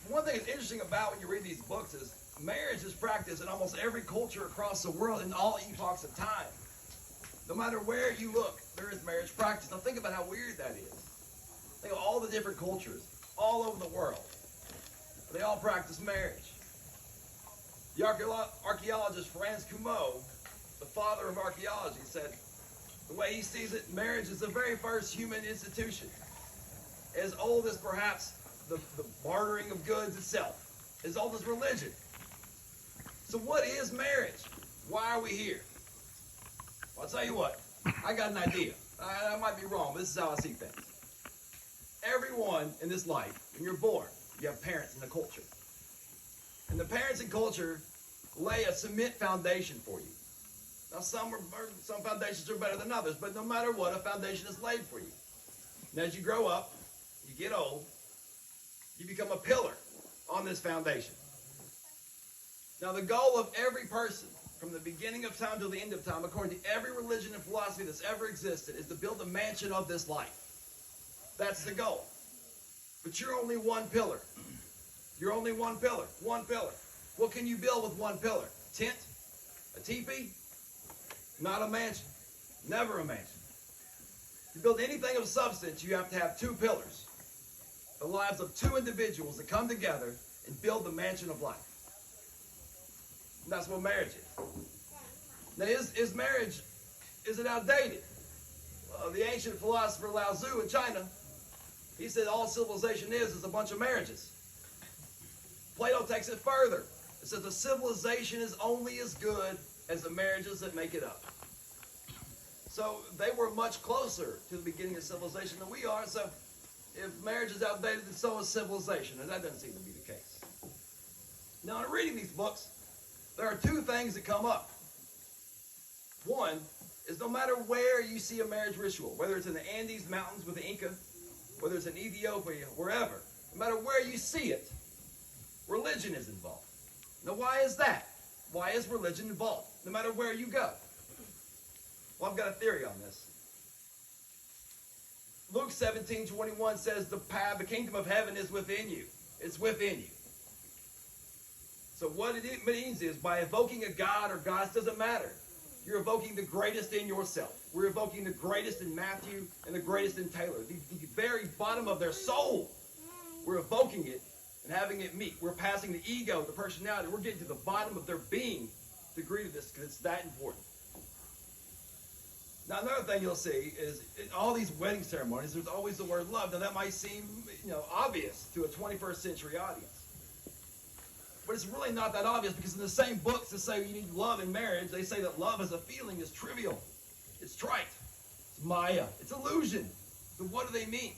One thing that's interesting about when you read these books is marriage is practiced in almost every culture across the world in all epochs of time. No matter where you look, there is marriage practice. Now think about how weird that is. Think of all the different cultures all over the world. They all practice marriage. The archaeologist Franz Kumo, the father of archaeology, said the way he sees it, marriage is the very first human institution. As old as perhaps the bartering of goods itself. As old as religion. So what is marriage? Why are we here? Well, I'll tell you what. I got an idea. I might be wrong, but this is how I see things. Everyone in this life, when you're born, you have parents in the culture. And the parents and culture lay a cement foundation for you. Now some foundations are better than others, but no matter what, a foundation is laid for you. And as you grow up, you get old, you become a pillar on this foundation. Now the goal of every person, from the beginning of time till the end of time, according to every religion and philosophy that's ever existed, is to build a mansion of this life. That's the goal. But you're only one pillar. You're only one pillar. One pillar. What can you build with one pillar? A tent? A teepee? Not a mansion. Never a mansion. To build anything of substance, you have to have two pillars. The lives of two individuals that come together and build the mansion of life. And that's what marriage is. Now, is marriage, is it outdated? Well, the ancient philosopher Lao Tzu in China, he said all civilization is a bunch of marriages. Plato takes it further. It says a civilization is only as good as the marriages that make it up. So they were much closer to the beginning of civilization than we are. So if marriage is outdated, then so is civilization. And that doesn't seem to be the case. Now, in reading these books, there are two things that come up. One is no matter where you see a marriage ritual, whether it's in the Andes Mountains with the Inca, whether it's in Ethiopia, wherever, no matter where you see it, religion is involved. Now, why is that? Why is religion involved, no matter where you go? Well, I've got a theory on this. Luke 17:21 says the kingdom of heaven is within you. It's within you. So what it means is by evoking a god or gods, doesn't matter. You're evoking the greatest in yourself. We're evoking the greatest in Matthew and the greatest in Taylor. The very bottom of their soul. We're evoking it and having it meet. We're passing the ego, the personality. We're getting to the bottom of their being to agree to this because it's that important. Now, another thing you'll see is in all these wedding ceremonies, there's always the word love. Now, that might seem, obvious to a 21st century audience. But it's really not that obvious because in the same books that say you need love in marriage, they say that love as a feeling is trivial. It's trite. It's Maya. It's illusion. So what do they mean?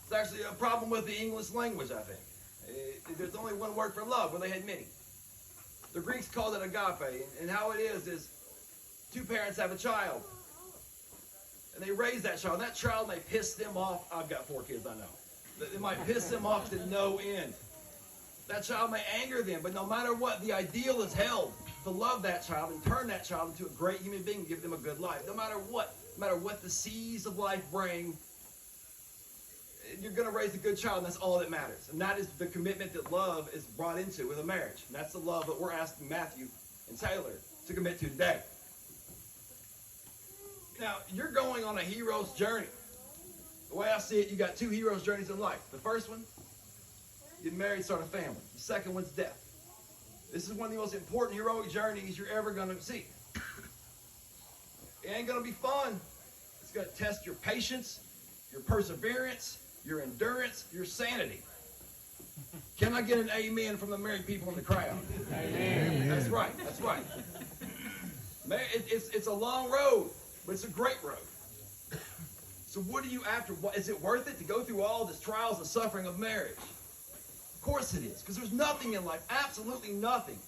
It's actually a problem with the English language, I think. There's only one word for love where they had many. The Greeks called it agape. And how it is two parents have a child. And they raise that child. And that child may piss them off. I've got 4 kids, I know. They might piss them off to no end. That child may anger them, but no matter what, the ideal is held to love that child and turn that child into a great human being and give them a good life. No matter what the seas of life bring, you're going to raise a good child, and that's all that matters. And that is the commitment that love is brought into with a marriage. And that's the love that we're asking Matthew and Taylor to commit to today. Now, you're going on a hero's journey. The way I see it, you got 2 hero's journeys in life. The first one, get married, start a family. The second one's death. This is one of the most important heroic journeys you're ever going to see. It ain't going to be fun. It's going to test your patience, your perseverance, your endurance, your sanity. Can I get an amen from the married people in the crowd? Amen. That's right. That's right. It's a long road, but it's a great road. So what are you after? Is it worth it to go through all this trials and suffering of marriage? Of course it is, because there's nothing in life, absolutely nothing,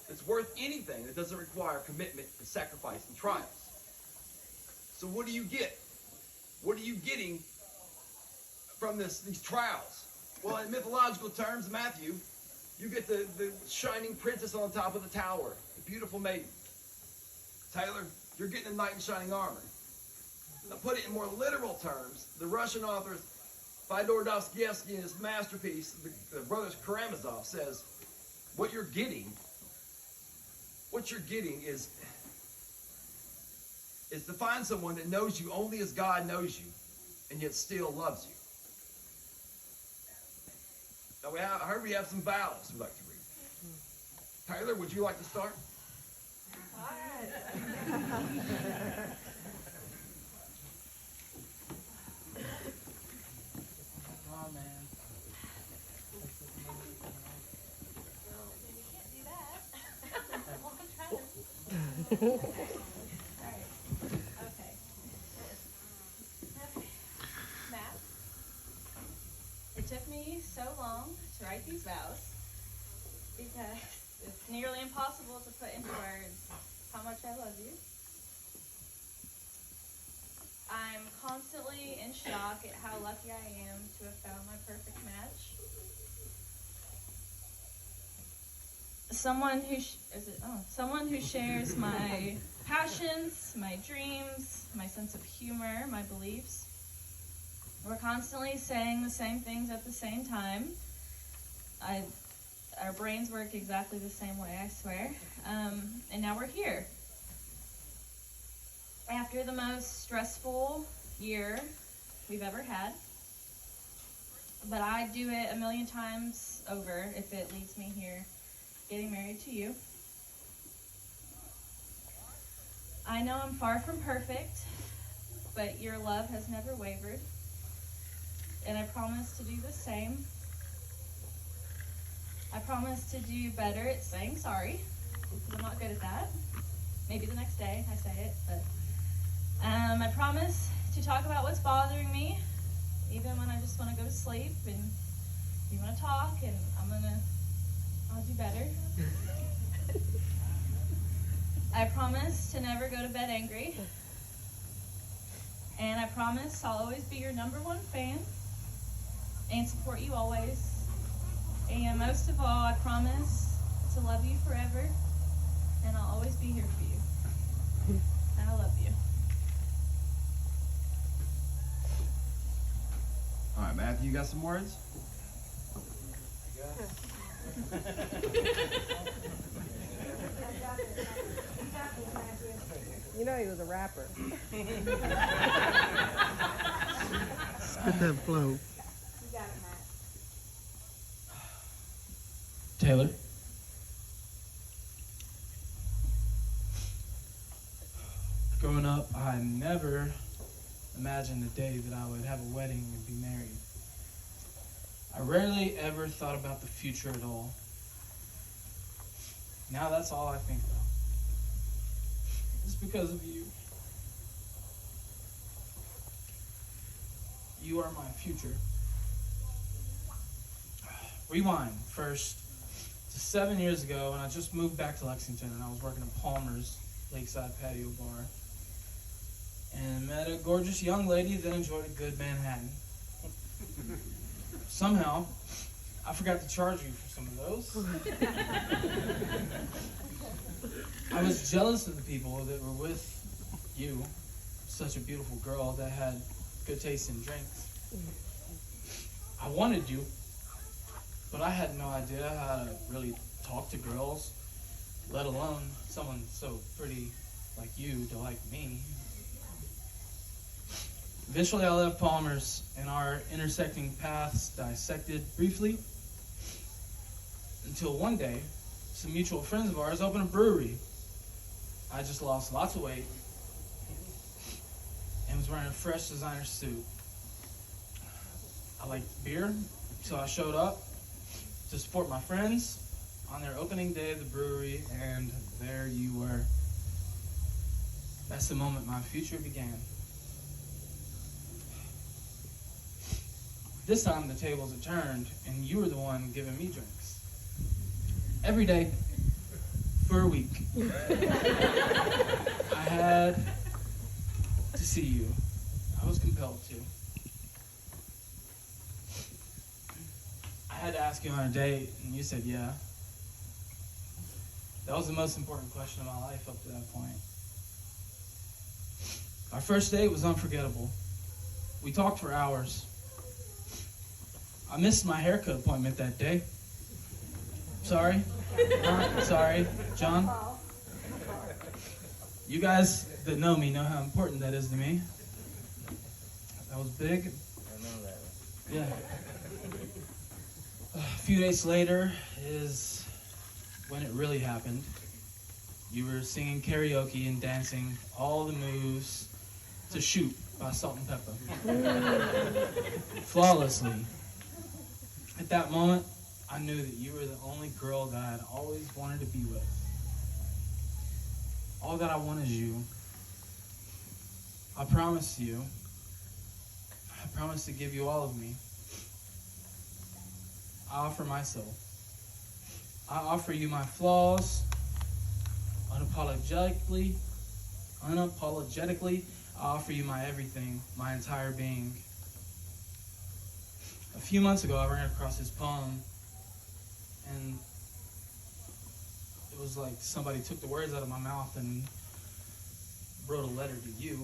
that's worth anything that doesn't require commitment and sacrifice and trials. So what do you get? What are you getting from these trials? Well, in mythological terms, Matthew, you get the shining princess on the top of the tower, the beautiful maiden. Taylor, you're getting a knight in shining armor. Now put it in more literal terms, the Russian author Fyodor Dostoevsky, in his masterpiece, the Brothers Karamazov, says, what you're getting is to find someone that knows you only as God knows you, and yet still loves you. Now I heard we have some vows we'd like to read. Taylor, would you like to start? Oh man. You can't do that. Well, I'm trying. Alright. Okay. Matt, it took me so long to write these vows because it's nearly impossible to put into words how much I love you. I'm constantly in shock at how lucky I am to have found my perfect match. Someone who shares my passions, my dreams, my sense of humor, my beliefs. We're constantly saying the same things at the same time. Our brains work exactly the same way, I swear. And now we're here. After the most stressful year we've ever had. But I'd do it 1,000,000 times over if it leads me here, getting married to you. I know I'm far from perfect, but your love has never wavered. And I promise to do the same. I promise to do better at saying sorry, because I'm not good at that. Maybe the next day I say it, but I promise to talk about what's bothering me, even when I just want to go to sleep and you want to talk, and I'll do better. I promise to never go to bed angry. And I promise I'll always be your #1 fan and support you always. And most of all, I promise to love you forever, and I'll always be here for you. And I love you. All right, Matthew, you got some words? You know he was a rapper. Spit that flow. You got it, Matt. Taylor. Growing up, I never imagined the day that I would have a wedding and be married. I rarely ever thought about the future at all. Now that's all I think about. It's because of you. You are my future. Rewind first to 7 years ago, when I just moved back to Lexington, and I was working at Palmer's Lakeside Patio Bar, and met a gorgeous young lady that enjoyed a good Manhattan. Somehow, I forgot to charge you for some of those. I was jealous of the people that were with you, such a beautiful girl that had good taste in drinks. I wanted you, but I had no idea how to really talk to girls, let alone someone so pretty like you to like me. Eventually I left Palmer's, and our intersecting paths dissected briefly, until one day, some mutual friends of ours opened a brewery. I just lost lots of weight and was wearing a fresh designer suit. I liked beer, so I showed up to support my friends on their opening day of the brewery, and there you were. That's the moment my future began. This time the tables had turned, and you were the one giving me drinks. Every day, for a week. I had to see you. I was compelled to. I had to ask you on a date, and you said yeah. That was the most important question of my life up to that point. Our first date was unforgettable. We talked for hours. I missed my haircut appointment that day. Sorry. Sorry, John. You guys that know me know how important that is to me. That was big. I know that. Yeah. A few days later is when it really happened. You were singing karaoke and dancing all the moves to Shoot by Salt and Pepper. Flawlessly. At that moment, I knew that you were the only girl that I had always wanted to be with. All that I want is you. I promise to give you all of me. I offer myself. I offer you my flaws, unapologetically. I offer you my everything, my entire being. A few months ago, I ran across this poem, and it was like somebody took the words out of my mouth and wrote a letter to you.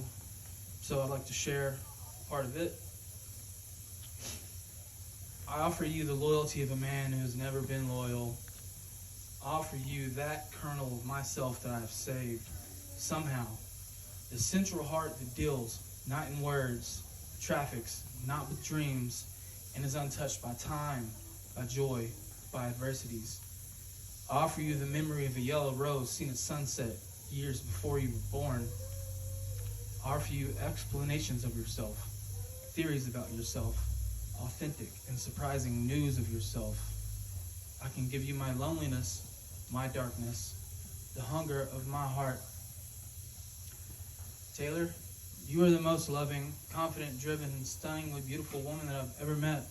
So I'd like to share part of it. I offer you the loyalty of a man who has never been loyal. I offer you that kernel of myself that I have saved. Somehow, the central heart that deals not in words, traffics, not with dreams, and is untouched by time, by joy, by adversities. I offer you the memory of a yellow rose seen at sunset years before you were born. I offer you explanations of yourself, theories about yourself, authentic and surprising news of yourself. I can give you my loneliness, my darkness, the hunger of my heart. Taylor, you are the most loving, confident, driven, and stunningly beautiful woman that I've ever met.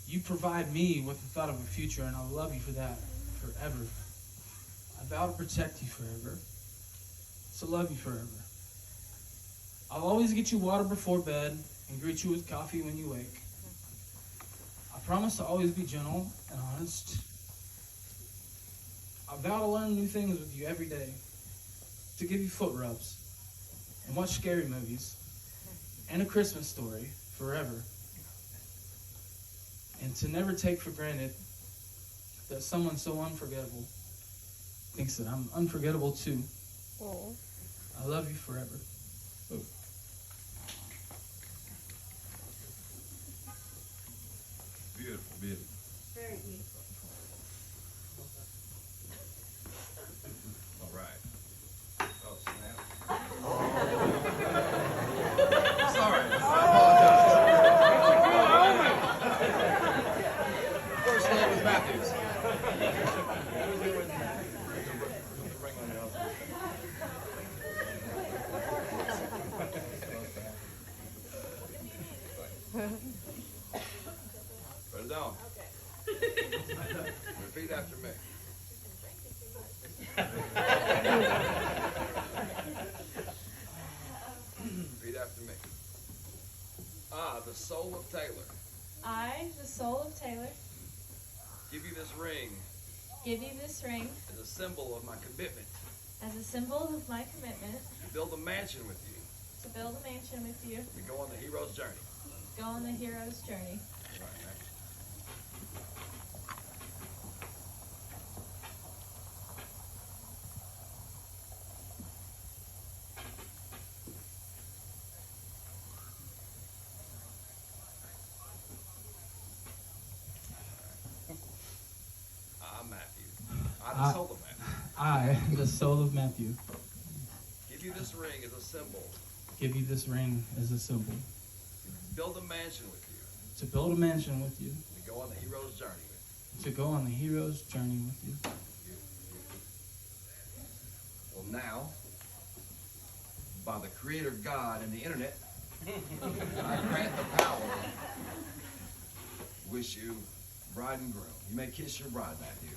You provide me with the thought of a future, and I love you for that, forever. I vow to protect you forever, to love you forever. I'll always get you water before bed and greet you with coffee when you wake. I promise to always be gentle and honest. I vow to learn new things with you every day, to give you foot rubs, and watch scary movies, and A Christmas Story forever. And to never take for granted that someone so unforgettable thinks that I'm unforgettable too. Oh. I love you forever. Oh. Beautiful, beautiful. Very beautiful. All right. Oh, snap. Sorry. I apologize. First name was Matthews. Put it down. Repeat after me. Repeat after me. I, the soul of Taylor, I, the soul of Taylor, give you this ring give you this ring as a symbol of my commitment as a symbol of my commitment to build a mansion with you, to build a mansion with you, to go on the hero's journey. go on the hero's journey. All right, man. I'm Matthew. I, the soul of Matthew, I, the soul of Matthew, give you this ring as a symbol give you this ring as a symbol to build a mansion with you, to build a mansion with you, to go on the hero's journey with to go on the hero's journey with you. you. Well, now, by the creator God and the internet, I grant the power. Wish you bride and groom. You may kiss your bride, Matthew.